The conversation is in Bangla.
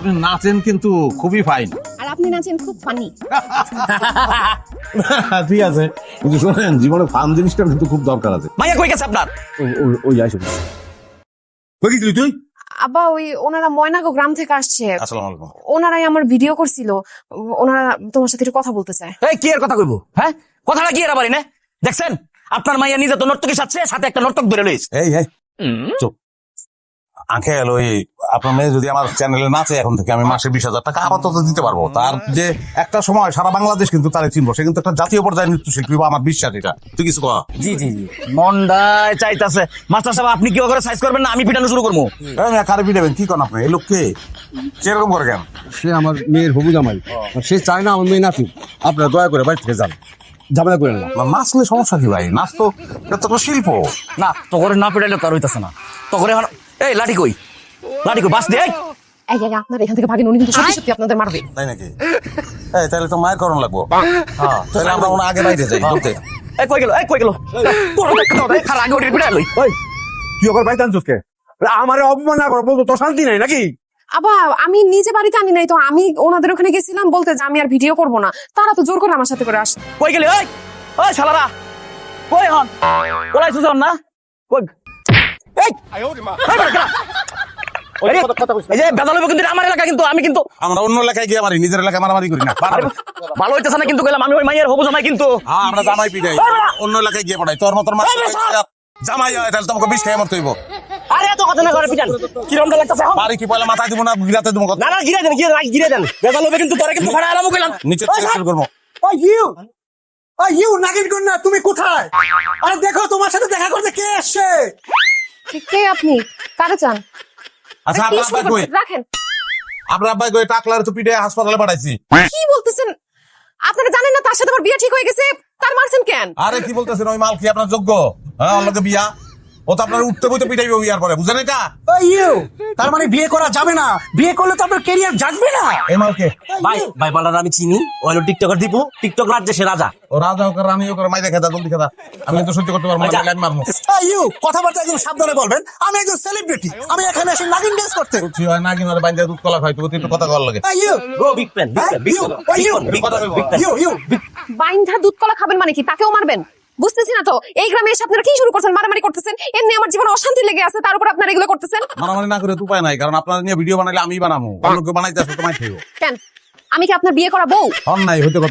আপনি নাচেন কিন্তু খুবই ফাইন। আর আপনি নাচেন খুব ফানি। ঠিক আছে, কিন্তু শোনেন, জীবনে ফান জিনিসটা কিন্তু খুব দরকার আছে। মাইয়া কই গেছে আপনার? ওই আইসো, কই গেছিলি তুই? আব্বা ওই ওনারা ময়নাগো গ্রাম থেকে আসছে, আসসালামু আলাইকুম। ওনারাই আমার ভিডিও করছিল, ওনারা তোমার সাথে একটু কথা বলতে চায়। এই কি এর কথা কইবো? হ্যাঁ, কথাটা কি এর বাড়ি না? দেখছেন আপনার মাইয়া নিজে তো নর্তকীর সাথে একটা নর্তক ধরে লইছে। এই চুপ। আঙ্কেল, ওই আপনার মেয়ে যদি আমার চ্যানেলে নাচে এখন থেকে আমি মাসে 20,000 টাকা আপাতত দিতে পারবো। তার যে একটা সময় সারা বাংলাদেশ কিন্তু তারে চিনবো, সে কিন্তু একটা জাতীয় পর্যায়ে নৃত্যশিল্পী, আমার বিশ্বাস এটা। তুই কিছু কর। জি জি জি, মন্ডায় চাইতাছে। মাস্টার সাহেব আপনি কি করে সাইজ করবেন না আমি পিটানো শুরু করবো? কারে পিটাবেন কি করেন আপনি? এই লোককে সেরকম করে কেন? সে আমার মেয়ের হবু জামাই, সে চায় না আমার মেয়ে নাচুক। আপনারা দয়া করে বাড়ি থেকে যান, ঝামেলা করেন না। নাচলে সমস্যা কি ভাই? নাচ তো এটা তো একটা শিল্প। না তো করে না পিটাইলে তার হইতাছে না তো করে। এই লাঠি কই, লাঠি কই, বাস দে। এই জায়গা আপনার এখান থেকে ভাগেন, উনি কিন্তু সত্যি সত্যি আপনাদের মারবে। তাই নাকি? এই তাহলে তো মায়ের করণ লাগবো। হ্যাঁ, তাহলে আমরা ওনা আগে বাইরে যাই বলতে। এই কই গেল, এই কই গেল? তোর খারাপ আগে ওরে পিটাই লই। ওই তুই ওর বাড়িতে আনছিস কে? আমারে অপমান না কর, বলতো তোর শান্তি নাই নাকি? আবা আমি নিজে বাড়িতে আনি নাই তো, আমি ওনাদের ওখানে গেছিলাম বলতে যে আমি আর ভিডিও করবো না, তারা তো জোর করে আমার সাথে করে আসে। কই গেলি? ওই ওই শালারা কই হন? কোলাইছিস না? কই এই এই যে বেদাল কিন্তু আমার এলাকা, কিন্তু আমি কিন্তু আমরা অন্য এলাকায় গিয়ে মারি, নিজের এলাকায় মারামারি করি না। ভালো হইতেছে না কিন্তু গেলাম আমি ওই মাইয়ের হবু জামাই কিন্তু। হ্যাঁ, আমরা জামাই পিটাই, অন্য এলাকায় গিয়ে পড়াই। তোর মতন জামাই হয় তাহলে তোমাকে 20 খেয়ে মরতে হইব। আরে এত কথা না করে পিটান, কিরমটা লাগতেছে এখন? বাড়ি কি পয়লা মাথায় দিব না গিরাতে দিব? না না গিরে দেন, গিরে দেন। বেদাল কিন্তু তোরা কিন্তু ভাড়া আরামও কইলাম নিচে থেকে শুরু করবো। ইউ নাগিন কন্যা, তুমি কোথায়? আরে দেখো তোমার সাথে দেখা করতে কে আসছে। কে আপনি? কারে চান? আচ্ছা, কি আপনার শুরু আব্বা কই? করছেন? রাখেন। আপনার আব্বা কই? টাকলার তো পিটে হাসপাতালে পাঠাইছি। কি বলতেছেন? আপনারা জানেন না তার সাথে আমার বিয়ে ঠিক হয়ে গেছে, তার মারছেন কেন? আরে কি বলতেছেন? ওই মাল কি আপনার যোগ্য? হ্যাঁ, ওর লগে বিয়া, ও তো আপনার উঠতে বইতে পিটাইবে বিয়ার পরে, বুঝেন এটা? ইউ তার মানে বিয়ে করা যাবে না? বিয়ে করলে তো আপনার ক্যারিয়ার জাগবে না। এই মালকে ভাই ভাই বলার আমি চিনি, ও হলো টিকটকার দীপু, টিকটক রাজ্যে সে রাজা। ও রাজা হোক আর রানীও করে, মাইরে খেদা জলদি খেদা। আমি কিন্তু সহ্য করতে পারবো না, আমি মারবো। ইউ কথাবার্তা একদম সাবধানে বলবেন, আমি একজন সেলিব্রিটি, আমি এখানে এসে নাগিন ডান্স করতে। কি হয় না? কিনারে বাইন্দা দুধ কলা খাই, তুই একটু কথা কল লাগে। ইউ গো বিগ প্যান, বিগ বাইন্ধা দুধ কলা খাবেন মানে কি? তাকেও মারবেন? বুঝতেছি না তো, এই গ্রামে এসে আপনারা কি শুরু করছেন? মারামারি করতেছেন, এমনি আমার জীবন অশান্তি লেগে আছে, তার উপর আপনারা এগুলো করতেছেন। মারামারি না করে তো উপায় নাই, কারণ আপনার নিয়ে ভিডিও বানাইলে আমি বানাবো, অন্য কেউ বানাইতে আসলে তোমায় খেয়েও। কেন? আমি কি আপনার বিয়ে করা বউ? অন্যায় হইতে কত